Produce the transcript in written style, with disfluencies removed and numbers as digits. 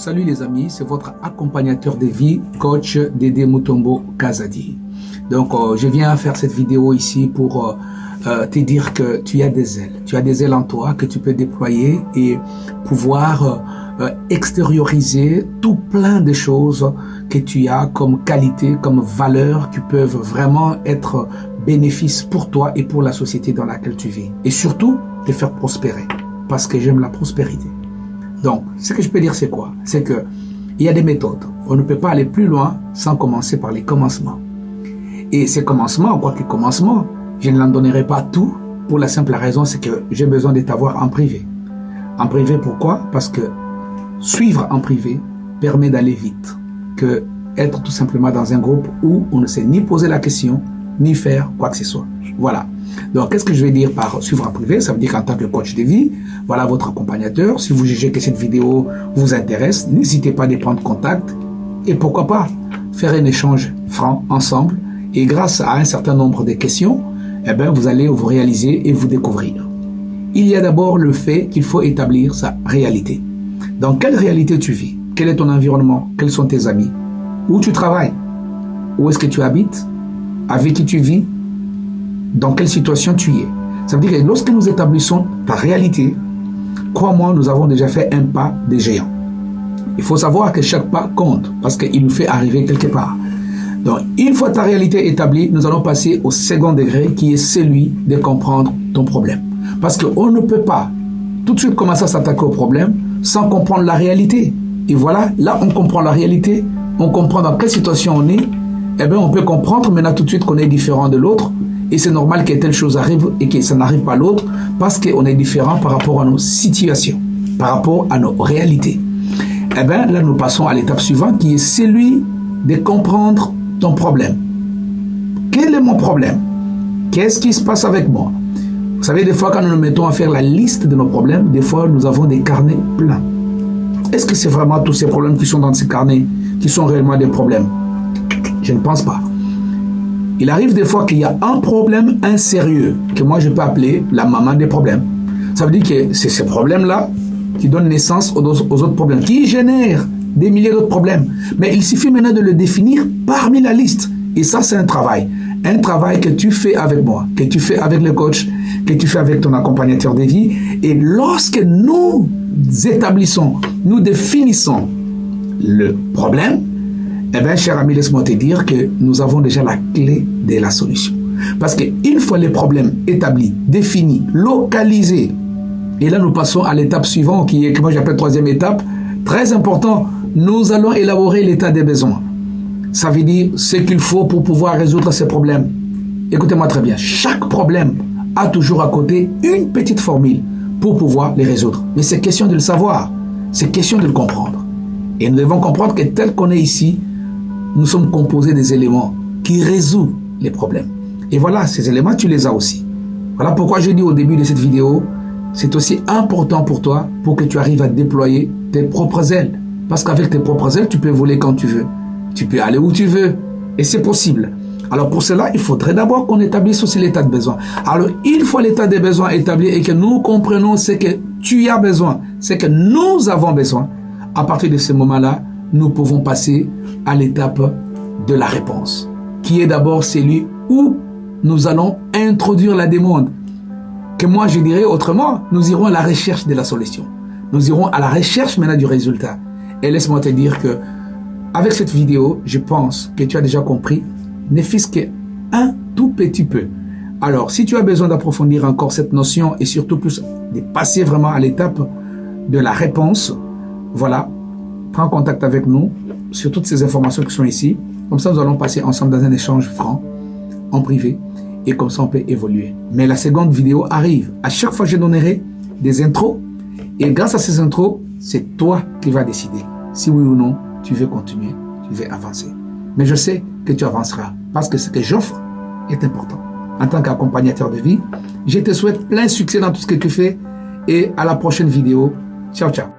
Salut les amis, c'est votre accompagnateur de vie, coach Dédé Mutombo Kazadi. Donc je viens faire cette vidéo ici pour te dire que tu as des ailes. Tu as des ailes en toi que tu peux déployer et pouvoir extérioriser tout plein de choses que tu as comme qualité, comme valeur qui peuvent vraiment être bénéfices pour toi et pour la société dans laquelle tu vis. Et surtout, te faire prospérer parce que j'aime la prospérité. Donc, ce que je peux dire, c'est quoi? C'est que il y a des méthodes. On ne peut pas aller plus loin sans commencer par les commencements. Et ces commencements, quoi que commencements, je ne l'en donnerai pas tout pour la simple raison, c'est que j'ai besoin de t'avoir en privé. En privé, pourquoi? Parce que suivre en privé permet d'aller vite. Que être tout simplement dans un groupe où on ne sait ni poser la question, ni faire quoi que ce soit. Voilà. Donc, qu'est-ce que je vais dire par suivre en privé? Ça veut dire qu'en tant que coach de vie, voilà votre accompagnateur. Si vous jugez que cette vidéo vous intéresse, n'hésitez pas à prendre contact et pourquoi pas faire un échange franc ensemble. Et grâce à un certain nombre de questions, eh bien, vous allez vous réaliser et vous découvrir. Il y a d'abord le fait qu'il faut établir sa réalité. Dans quelle réalité tu vis? Quel est ton environnement? Quels sont tes amis? Où tu travailles? Où est-ce que tu habites? Avec qui tu vis? Dans quelle situation tu es? Ça veut dire que lorsque nous établissons ta réalité, crois-moi, nous avons déjà fait un pas de géant. Il faut savoir que chaque pas compte parce qu'il nous fait arriver quelque part. Donc, une fois ta réalité établie, nous allons passer au second degré qui est celui de comprendre ton problème. Parce qu'on ne peut pas tout de suite commencer à s'attaquer au problème sans comprendre la réalité. Et voilà, là on comprend la réalité, on comprend dans quelle situation on est, eh bien on peut comprendre maintenant tout de suite qu'on est différent de l'autre. Et c'est normal que telle chose arrive et que ça n'arrive pas à l'autre parce qu'on est différent par rapport à nos situations, par rapport à nos réalités. Eh bien, là, nous passons à l'étape suivante qui est celui de comprendre ton problème. Quel est mon problème? Qu'est-ce qui se passe avec moi? Vous savez, des fois, quand nous nous mettons à faire la liste de nos problèmes, des fois, nous avons des carnets pleins. Est-ce que c'est vraiment tous ces problèmes qui sont dans ces carnets qui sont réellement des problèmes? Je ne pense pas. Il arrive des fois qu'il y a un problème insérieux que moi je peux appeler la maman des problèmes. Ça veut dire que c'est ces problèmes-là qui donnent naissance aux autres problèmes, qui génèrent des milliers d'autres problèmes. Mais il suffit maintenant de le définir parmi la liste. Et ça, c'est un travail que tu fais avec moi, que tu fais avec le coach, que tu fais avec ton accompagnateur de vie. Et lorsque nous établissons, nous définissons le problème, eh bien, cher ami, laisse-moi te dire que nous avons déjà la clé de la solution. Parce qu'une fois les problèmes établis, définis, localisés, et là nous passons à l'étape suivante qui est, que moi j'appelle troisième étape, très important, nous allons élaborer l'état des besoins. Ça veut dire ce qu'il faut pour pouvoir résoudre ces problèmes. Écoutez-moi très bien, chaque problème a toujours à côté une petite formule pour pouvoir les résoudre. Mais c'est question de le savoir, c'est question de le comprendre. Et nous devons comprendre que tel qu'on est ici, nous sommes composés des éléments qui résout les problèmes. Et voilà, ces éléments, tu les as aussi. Voilà pourquoi je dis au début de cette vidéo, c'est aussi important pour toi pour que tu arrives à déployer tes propres ailes. Parce qu'avec tes propres ailes, tu peux voler quand tu veux. Tu peux aller où tu veux. Et c'est possible. Alors pour cela, il faudrait d'abord qu'on établisse aussi l'état de besoin. Alors une fois l'état des besoins établi et que nous comprenons ce que tu as besoin, ce que nous avons besoin, à partir de ce moment-là, nous pouvons passer à l'étape de la réponse, qui est d'abord celui où nous allons introduire la demande. Que moi je dirais autrement, nous irons à la recherche de la solution. Nous irons à la recherche maintenant du résultat. Et laisse-moi te dire que avec cette vidéo, je pense que tu as déjà compris, ne fût-ce qu'un tout petit peu. Alors, si tu as besoin d'approfondir encore cette notion et surtout plus de passer vraiment à l'étape de la réponse, voilà, prends contact avec nous sur toutes ces informations qui sont ici. Comme ça, nous allons passer ensemble dans un échange franc, en privé, et comme ça, on peut évoluer. Mais la seconde vidéo arrive. À chaque fois, je donnerai des intros, et grâce à ces intros, c'est toi qui vas décider si oui ou non tu veux continuer, tu veux avancer. Mais je sais que tu avanceras, parce que ce que j'offre est important. En tant qu'accompagnateur de vie, je te souhaite plein succès dans tout ce que tu fais, et à la prochaine vidéo. Ciao, ciao.